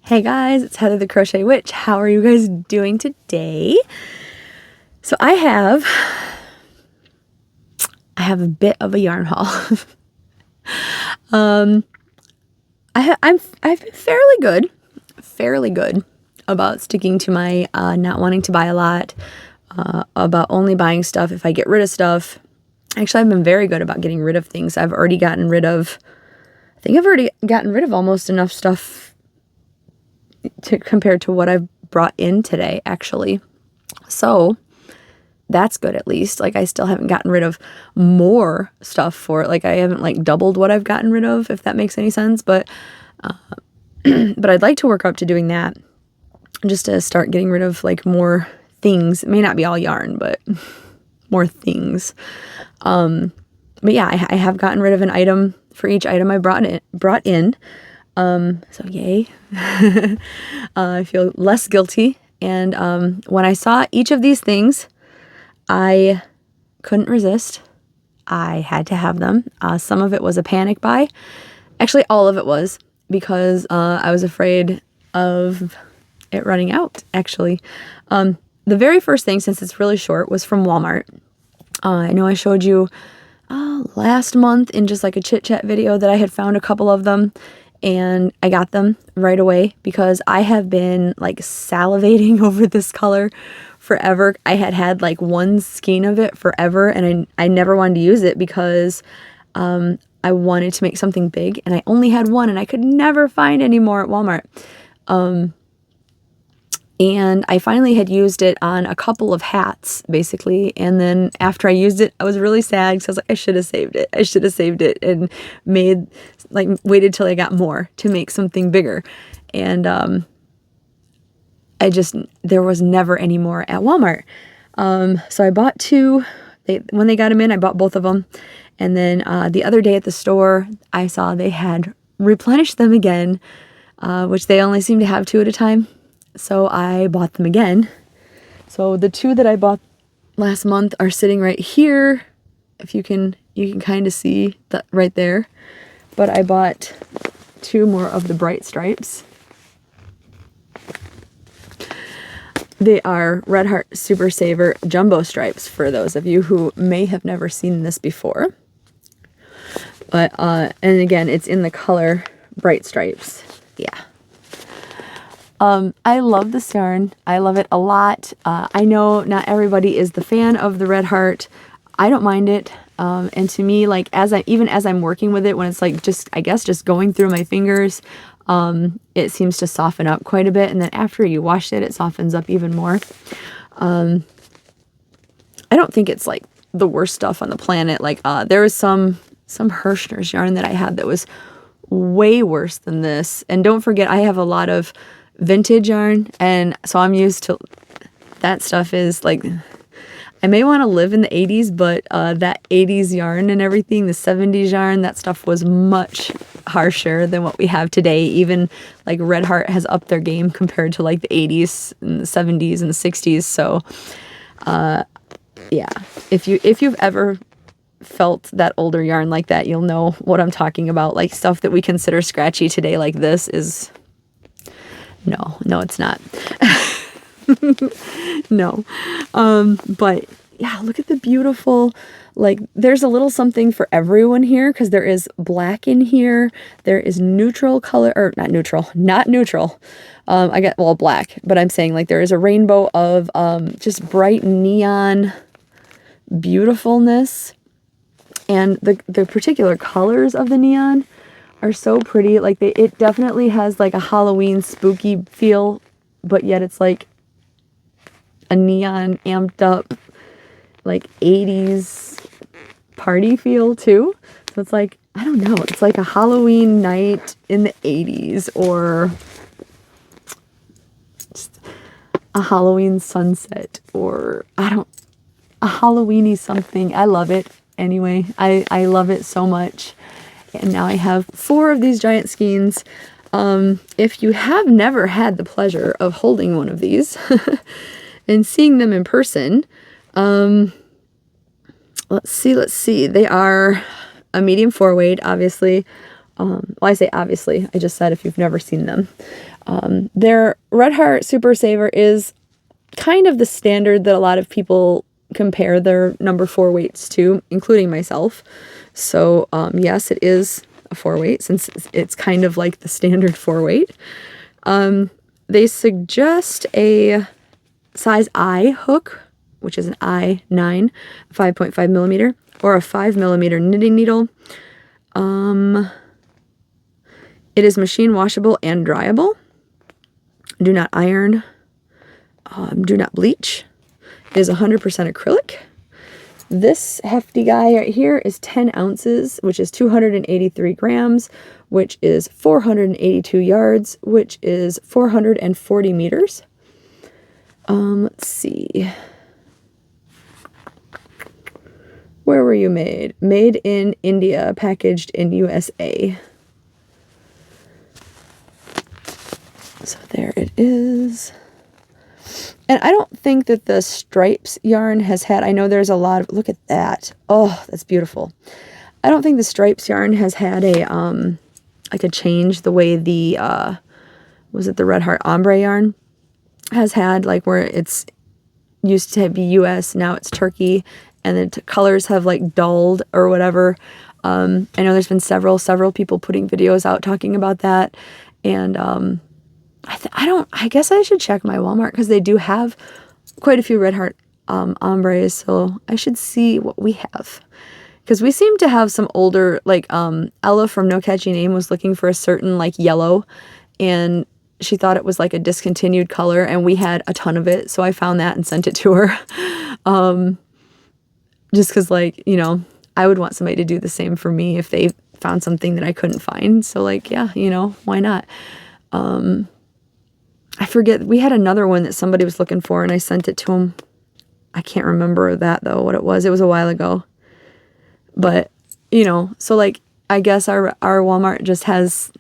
Hey guys, it's Heather the Crochet Witch. How are you guys doing today? So I have a bit of a yarn haul. I've been fairly good about sticking to my not wanting to buy a lot, about only buying stuff if I get rid of stuff. Actually, I've been very good about getting rid of things. I think I've already gotten rid of almost enough stuff compared to what I've brought in today, actually. So that's good, at least. Like, I still haven't gotten rid of more stuff for it. Like, I haven't like doubled what I've gotten rid of, if that makes any sense. But but I'd like to work up to doing that, just to start getting rid of like more things. It may not be all yarn, but more things. But yeah, I have gotten rid of an item for each item I brought in. So yay. I feel less guilty. And when I saw each of these things, I couldn't resist. I had to have them. Some of it was a panic buy. Actually, all of it was, because I was afraid of it running out, actually. The very first thing, since it's really short, was from Walmart. I know I showed you last month in just like a chit chat video that I had found a couple of them, and I got them right away because I have been like salivating over this color forever. I had like one skein of it forever, and I never wanted to use it because I wanted to make something big, and I only had one, and I could never find any more at Walmart. And I finally had used it on a couple of hats, basically. And then after I used it, I was really sad because I was like, I should have saved it. I should have saved it and waited till I got more to make something bigger. And there was never any more at Walmart. So I bought two. When they got them in, I bought both of them. And then the other day at the store, I saw they had replenished them again, which they only seem to have two at a time. So I bought them again. So the two that I bought last month are sitting right here. If you can kind of see that right there. But I bought two more of the bright stripes. They are Red Heart Super Saver Jumbo Stripes, for those of you who may have never seen this before. But, and again, it's in the color Bright Stripes. Yeah. I love this yarn. I love it a lot. I know not everybody is the fan of the Red Heart. I don't mind it. And to me, like, even as I'm working with it, when it's like I guess just going through my fingers, it seems to soften up quite a bit. And then after you wash it, it softens up even more. I don't think it's like the worst stuff on the planet. Like, there was some Hirschner's yarn that I had that was way worse than this. And don't forget, I have a lot of vintage yarn, and so I'm used to that stuff. Is like, I may want to live in the 80s, but that 80s yarn and everything, the 70s yarn, that stuff was much harsher than what we have today. Even like Red Heart has upped their game compared to like the 80s and the 70s and the 60s. So yeah, if you've ever felt that older yarn like that, you'll know what I'm talking about. Like, stuff that we consider scratchy today, like this, is no, it's not. No. But yeah, look at the beautiful, like, there's a little something for everyone here, because there is black in here. There is neutral color, or not neutral. Black, but I'm saying, like, there is a rainbow of just bright neon beautifulness. And the particular colors of the neon are so pretty. Like, it definitely has like a Halloween spooky feel, but yet it's like a neon amped up like 80s party feel too. So it's like, I don't know, it's like a Halloween night in the 80s, or just a Halloween sunset, or a Halloweeny something. I love it. Anyway, I love it so much. And now I have 4 of these giant skeins. If you have never had the pleasure of holding one of these and seeing them in person, let's see. They are a medium 4 weight, obviously, Well, I say obviously, I just said if you've never seen them. Their Red Heart Super Saver is kind of the standard that a lot of people compare their number 4 weights to, including myself. So yes, it is a 4 weight since it's kind of like the standard 4 weight. They suggest a size I hook, which is an I9, 5.5 millimeter, or a 5 millimeter knitting needle. It is machine washable and dryable. Do not iron. Do not bleach. It is 100% acrylic. This hefty guy right here is 10 ounces, which is 283 grams, which is 482 yards, which is 440 meters. Let's see. Where were you made? Made in India, packaged in USA. So there it is. And I don't think that the stripes yarn has had, I know there's a lot of, look at that. Oh, that's beautiful. I don't think the stripes yarn has had a, like a change the way the, was it the Red Heart Ombre yarn has had, like where it's used to be US, now it's Turkey, and the colors have like dulled or whatever. I know there's been several people putting videos out talking about that. And, I guess I should check my Walmart because they do have quite a few Red Heart ombres, so I should see what we have. Because we seem to have some older, like Ella from No Catchy Name was looking for a certain like yellow, and she thought it was like a discontinued color, and we had a ton of it, so I found that and sent it to her. Just because, like, you know, I would want somebody to do the same for me if they found something that I couldn't find. So, like, yeah, you know, why not? I forget, we had another one that somebody was looking for, and I sent it to them. I can't remember that, though, what it was. It was a while ago. But, you know, so, like, I guess our Walmart just has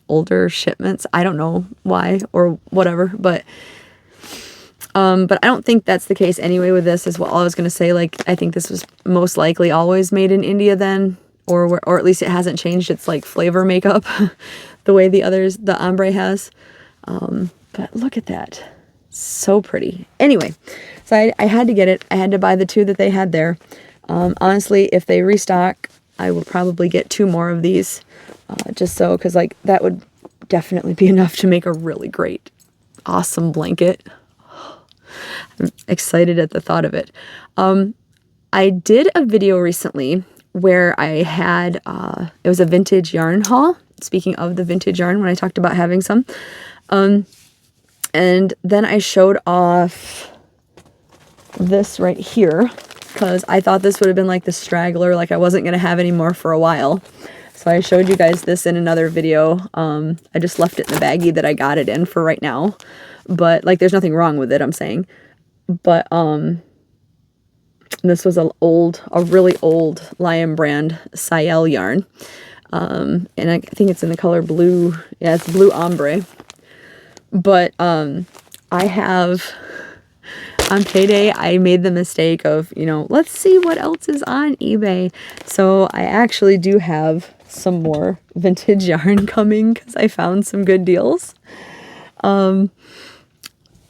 older shipments. I don't know why or whatever, but I don't think that's the case anyway with this, is what I was going to say. Like, I think this was most likely always made in India then, or at least it hasn't changed its, like, flavor makeup the way the ombre has. But look at that. So pretty. Anyway, so I had to get it. I had to buy the 2 that they had there. Honestly, if they restock, I will probably get 2 more of these, just so, because, like, that would definitely be enough to make a really great, awesome blanket. I'm excited at the thought of it. I did a video recently where I had, it was a vintage yarn haul. Speaking of the vintage yarn, when I talked about having some. And then I showed off this right here because I thought this would have been like the straggler, like I wasn't going to have any more for a while. So I showed you guys this in another video. I just left it in the baggie that I got it in for right now. But, like, there's nothing wrong with it, I'm saying. But, this was a really old Lion brand Sayel yarn. And I think it's in the color blue. Yeah, it's blue ombre. But I have, on payday, I made the mistake of, you know, let's see what else is on eBay. So I actually do have some more vintage yarn coming because I found some good deals.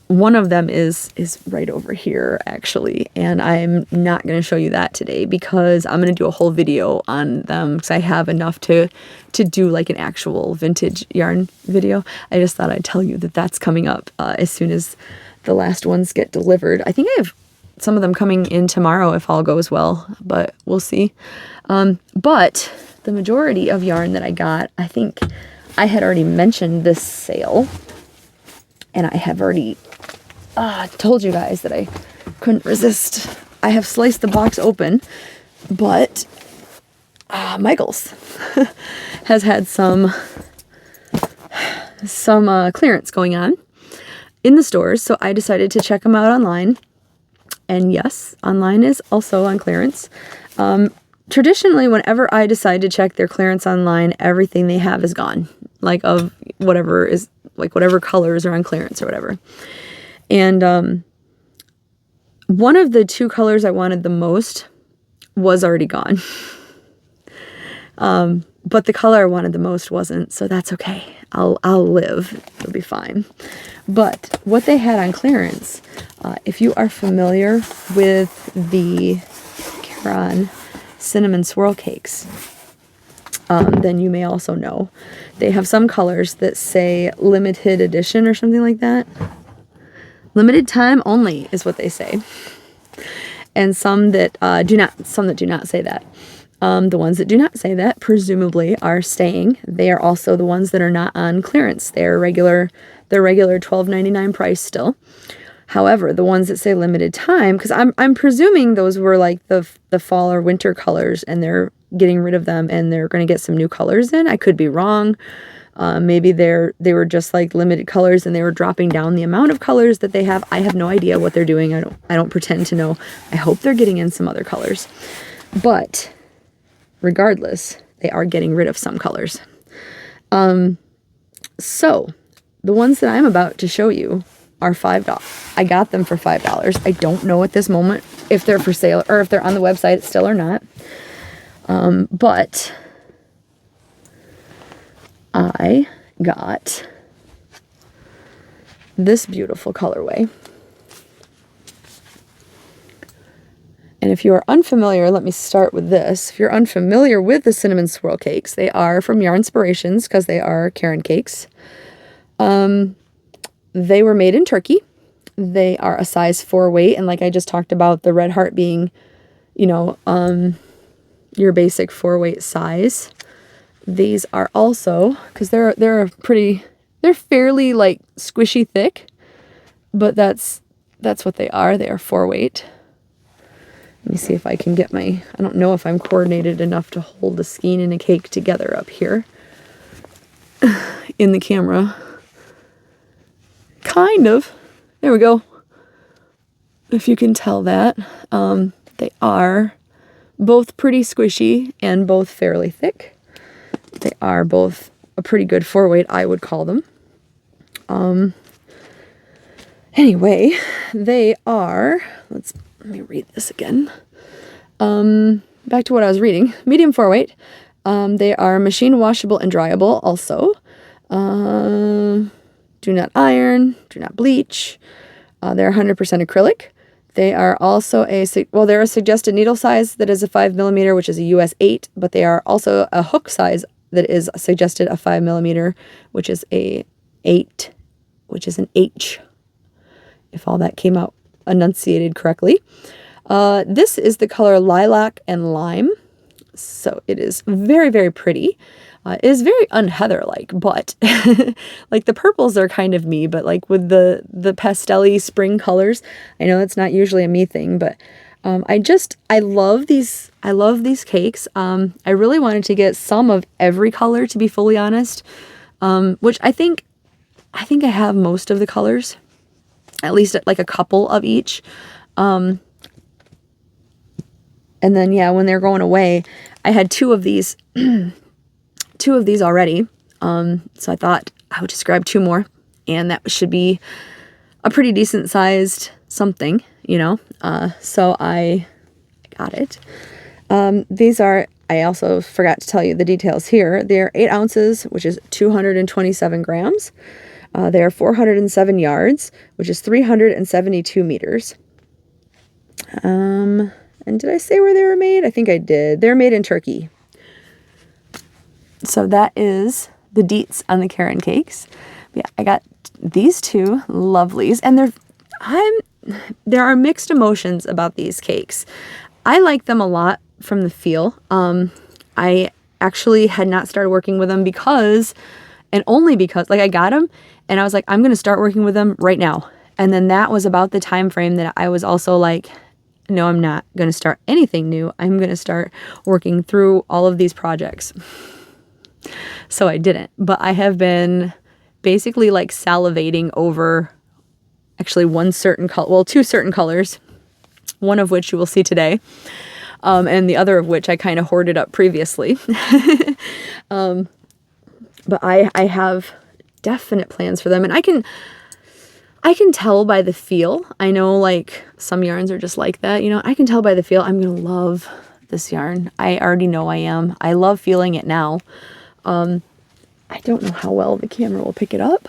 One of them is right over here, actually, and I'm not going to show you that today because I'm going to do a whole video on them because I have enough to do like an actual vintage yarn video. I just thought I'd tell you that that's coming up as soon as the last ones get delivered. I think I have some of them coming in tomorrow if all goes well, but we'll see. But the majority of yarn that I got, I think I had already mentioned this sale, and I have already told you guys that I couldn't resist. I have sliced the box open, but Michaels has had some clearance going on in the stores, so I decided to check them out online. And yes, online is also on clearance. Traditionally, whenever I decide to check their clearance online, everything they have is gone, like of whatever is, like whatever colors are on clearance or whatever. And one of the 2 colors I wanted the most was already gone. but the color I wanted the most wasn't, so that's okay. I'll live. It'll be fine. But what they had on clearance, if you are familiar with the Caron cinnamon swirl cakes, then you may also know they have some colors that say limited edition or something like that. Limited time only is what they say, and some that do not say that. The ones that do not say that presumably are staying. They are also the ones that are not on clearance. They're regular $12.99 price still. However, the ones that say limited time, because I'm presuming those were like the fall or winter colors, and they're getting rid of them and they're going to get some new colors in. I could be wrong. Maybe they were just like limited colors and they were dropping down the amount of colors that they have. I have no idea what they're doing. I don't pretend to know. I hope they're getting in some other colors. But regardless, they are getting rid of some colors. So the ones that I'm about to show you are $5. I got them for $5. I don't know at this moment if they're for sale or if they're on the website still or not. But I got this beautiful colorway. And if you are unfamiliar, let me start with this. If you're unfamiliar with the cinnamon swirl cakes, they are from Yarnspirations because they are Caron cakes. They were made in Turkey. They are a size 4 weight, and like I just talked about, the red heart being, your basic 4 weight size. These are also, because they're fairly like squishy thick, but that's what they are. They are 4 weight. Let me see if I can get I don't know if I'm coordinated enough to hold the skein and a cake together up here in the camera. Kind of. There we go. If you can tell that. They are both pretty squishy and both fairly thick. They are both a pretty good 4 weight, I would call them. Anyway, they are, let me read this again. Back to what I was reading. Medium 4 weight. They are machine washable and dryable also. Do not iron, do not bleach. They're 100% acrylic. They are also they're a suggested needle size that is a 5 millimeter, which is a US 8, but they are also a hook size that is suggested a 5 millimeter, which is a 8, which is an H, if all that came out enunciated correctly. This is the color Lilac and Lime, so it is very, very pretty. It is very unheather-like, but like the purples are kind of me, but like with the pastel-y spring colors, I know it's not usually a me thing, but I love these cakes. I really wanted to get some of every color, to be fully honest, which I think I have most of the colors, at least like a couple of each. And then, yeah, when they're going away, I had 2 of these already. So I thought I would just grab 2 more, and that should be a pretty decent sized something, so I got it. These are, I also forgot to tell you the details here. They're 8 ounces, which is 227 grams. They are 407 yards, which is 372 meters. And did I say where they were made? I think I did. They're made in Turkey. So that is the deets on the Caron cakes. Yeah, I got these 2 lovelies, and there are mixed emotions about these cakes. I like them a lot from the feel. I actually had not started working with them only because, like, I got them and I was like, I'm going to start working with them right now. And then that was about the time frame that I was also like, no, I'm not going to start anything new. I'm going to start working through all of these projects. So I didn't, but I have been basically like salivating over actually 2 certain colors, one of which you will see today, and the other of which I kind of hoarded up previously. But I have definite plans for them, and I can tell by the feel. I know like some yarns are just like that, I can tell by the feel I'm going to love this yarn. I already know I am. I love feeling it now. I don't know how well the camera will pick it up,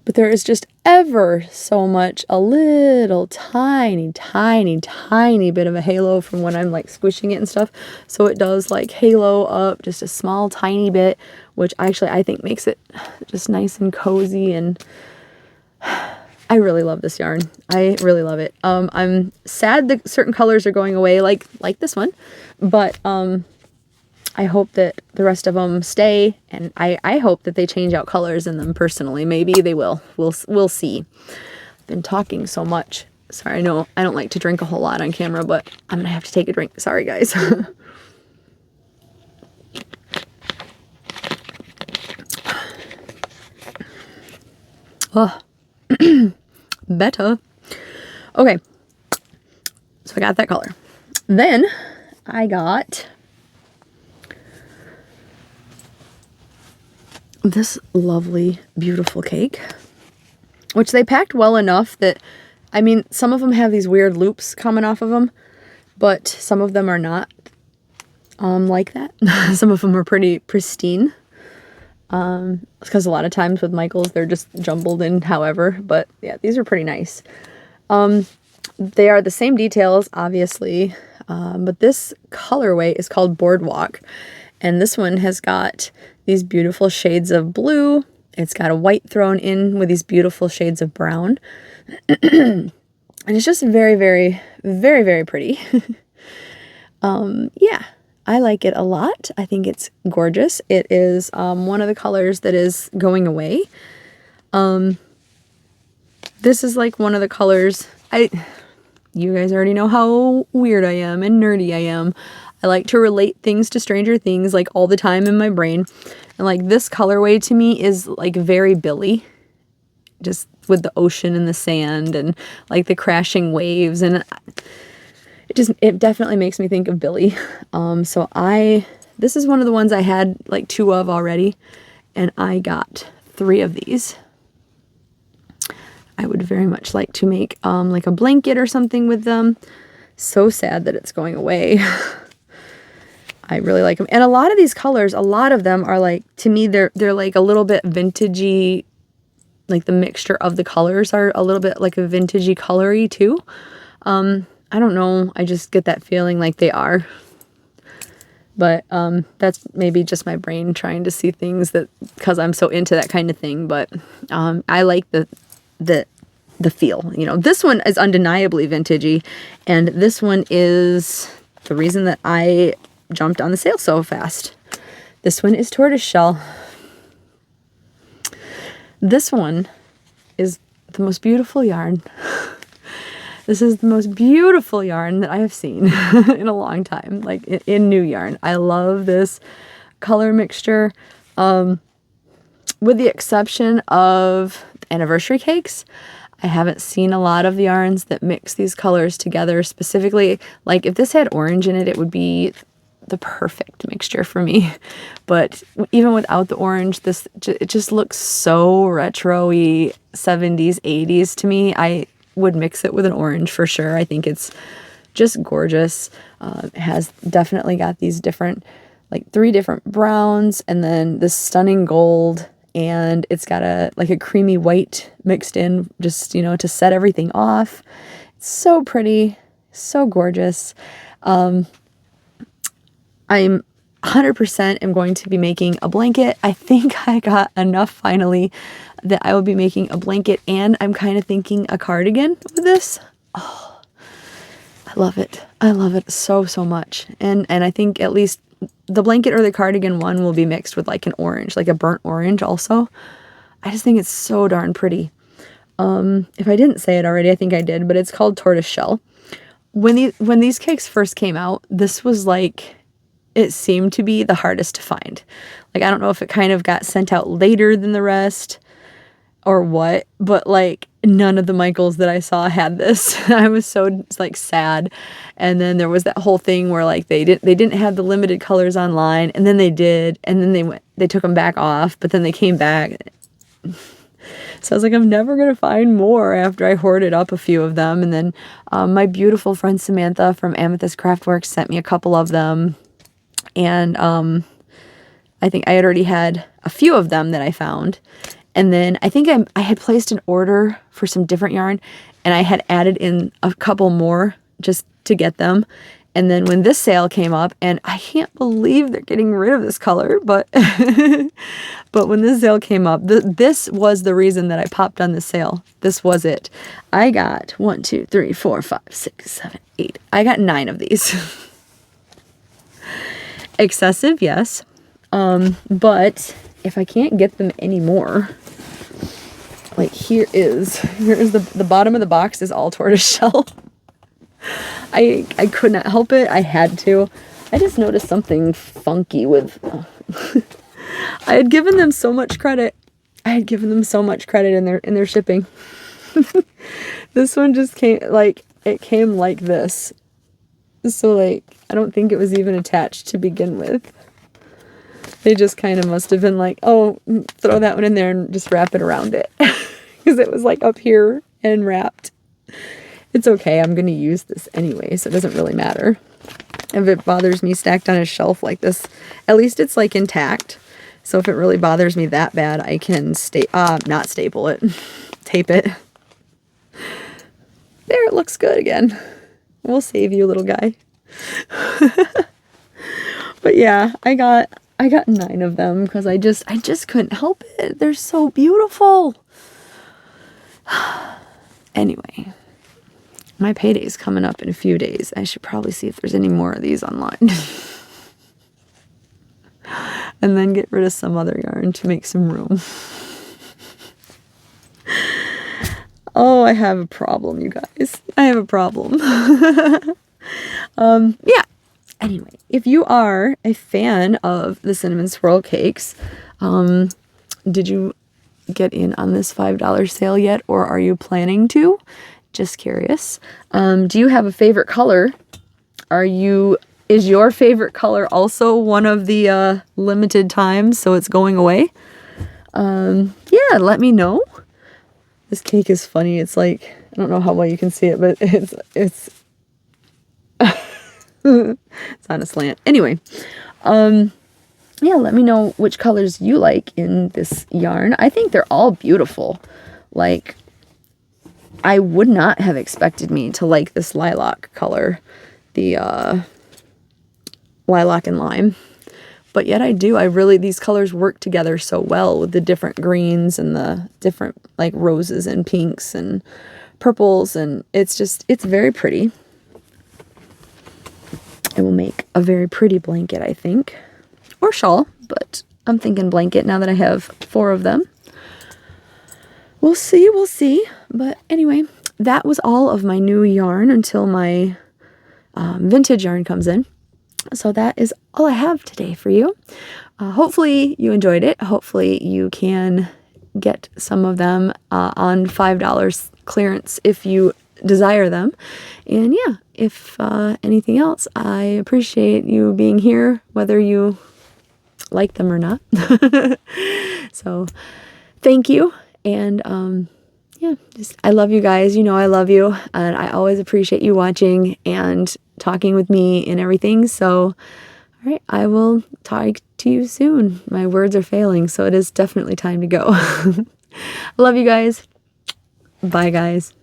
but there is just ever so much, a little tiny, tiny, tiny bit of a halo from when I'm like squishing it and stuff. So it does like halo up just a small tiny bit, which actually I think makes it just nice and cozy, and I really love this yarn. I really love it. I'm sad that certain colors are going away, like this one, but I hope that the rest of them stay, and I hope that they change out colors in them personally. Maybe they will. We'll see. I've been talking so much. Sorry, I know I don't like to drink a whole lot on camera, but I'm gonna have to take a drink. Sorry, guys. Oh, better. Okay, so I got that color. Then I got this lovely, beautiful cake, which they packed well enough that, I mean, some of them have these weird loops coming off of them, but some of them are not like that. Some of them are pretty pristine. Because a lot of times with Michaels, they're just jumbled in however, but yeah, these are pretty nice. They are the same details, obviously, but this colorway is called Boardwalk, and this one has got these beautiful shades of blue. It's got a white thrown in with these beautiful shades of brown. And it's just very, very, very, very pretty. Yeah, I like it a lot. I think it's gorgeous. It is one of the colors that is going away. This is like one of the colors. You guys already know how weird I am and nerdy I am. I like to relate things to Stranger Things like all the time in my brain. And like this colorway to me is like very Billy. Just with the ocean and the sand and like the crashing waves, and it definitely makes me think of Billy. So this is one of the ones I had like 2 of already, and I got 3 of these. I would very much like to make like a blanket or something with them. So sad that it's going away. I really like them. And a lot of these colors, a lot of them are like, to me, they're like a little bit vintagey, like the mixture of the colors are a little bit like a vintagey colory too. I don't know. I just get that feeling like they are. But that's maybe just my brain trying to see things that, because I'm so into that kind of thing. But I like the feel. You know, this one is undeniably vintagey, and this one is the reason that I jumped on the sale so fast. This one is tortoiseshell. This one is the most beautiful yarn. This is the most beautiful yarn that I have seen in a long time, like in new yarn. I love this color mixture. With the exception of anniversary cakes, I haven't seen a lot of yarns that mix these colors together specifically. Like if this had orange in it, it would be the perfect mixture for me. But even without the orange, it just looks so retro-y, 70s, 80s to me. I would mix it with an orange for sure. I think it's just gorgeous. It has definitely got these different, like 3 different browns, and then this stunning gold, and it's got a creamy white mixed in, just, you know, to set everything off. It's so pretty, so gorgeous. I'm 100% am going to be making a blanket. I think I got enough finally that I will be making a blanket, and I'm kind of thinking a cardigan with this. Oh, I love it. I love it so, so much. And I think at least the blanket or the cardigan one will be mixed with like an orange, like a burnt orange also. I just think it's so darn pretty. If I didn't say it already, I think I did, but it's called tortoiseshell. When these cakes first came out, this was like, it seemed to be the hardest to find. Like, I don't know if it kind of got sent out later than the rest or what, but like none of the Michaels that I saw had this. I was so like sad. And then there was that whole thing where like they didn't have the limited colors online, and then they did, and then they took them back off, but then they came back. So I was like, I'm never going to find more after I hoarded up a few of them. And then my beautiful friend Samantha from Amethyst Craftworks sent me a couple of them. And I think I had already had a few of them that I found. And then I think I had placed an order for some different yarn, and I had added in a couple more just to get them. And then when this sale came up, and I can't believe they're getting rid of this color, but but when this sale came up, this was the reason that I popped on this sale. This was it. I got 1, 2, 3, 4, 5, 6, 7, 8. I got 9 of these. Excessive, yes. But if I can't get them anymore, like here is the bottom of the box is all tortoiseshell. I could not help it. I had to. I just noticed something funky with, I had given them so much credit. I had given them so much credit in their shipping. This one just came like, it came like this. So like, I don't think it was even attached to begin with. They just kind of must have been like, oh, throw that one in there and just wrap it around it. Because it was like up here and wrapped. It's okay. I'm going to use this anyway, so it doesn't really matter. If it bothers me stacked on a shelf like this, at least it's like intact. So if it really bothers me that bad, I can not staple it, tape it. There, it looks good again. We'll save you, little guy. But yeah, I got 9 of them because I just couldn't help it. They're so beautiful. Anyway, my payday's coming up in a few days. I should probably see if there's any more of these online. And then get rid of some other yarn to make some room. Oh, I have a problem, you guys. I have a problem. Yeah. Anyway, if you are a fan of the cinnamon swirl cakes, did you get in on this $5 sale yet, or are you planning to? Just curious. Do you have a favorite color? Is your favorite color also one of the limited times, so it's going away? Yeah, let me know. This cake is funny. It's like, I don't know how well you can see it, but it's it's on a slant. Anyway, yeah, let me know which colors you like in this yarn. I think they're all beautiful. Like, I would not have expected me to like this lilac color, the lilac and lime, but yet I do. These colors work together so well with the different greens and the different like roses and pinks and purples, and it's very pretty. It will make a very pretty blanket, I think, or shawl, but I'm thinking blanket now that I have 4 of them. We'll see. But anyway, that was all of my new yarn until my vintage yarn comes in. So that is all I have today for you. Hopefully you enjoyed it. Hopefully you can get some of them on $5 clearance if you desire them. And yeah, if anything else, I appreciate you being here, whether you like them or not. So thank you. And yeah, I love you guys. You know I love you, and I always appreciate you watching and talking with me and everything. So all right, I will talk to you soon. My words are failing, so it is definitely time to go. I love you guys. Bye, guys.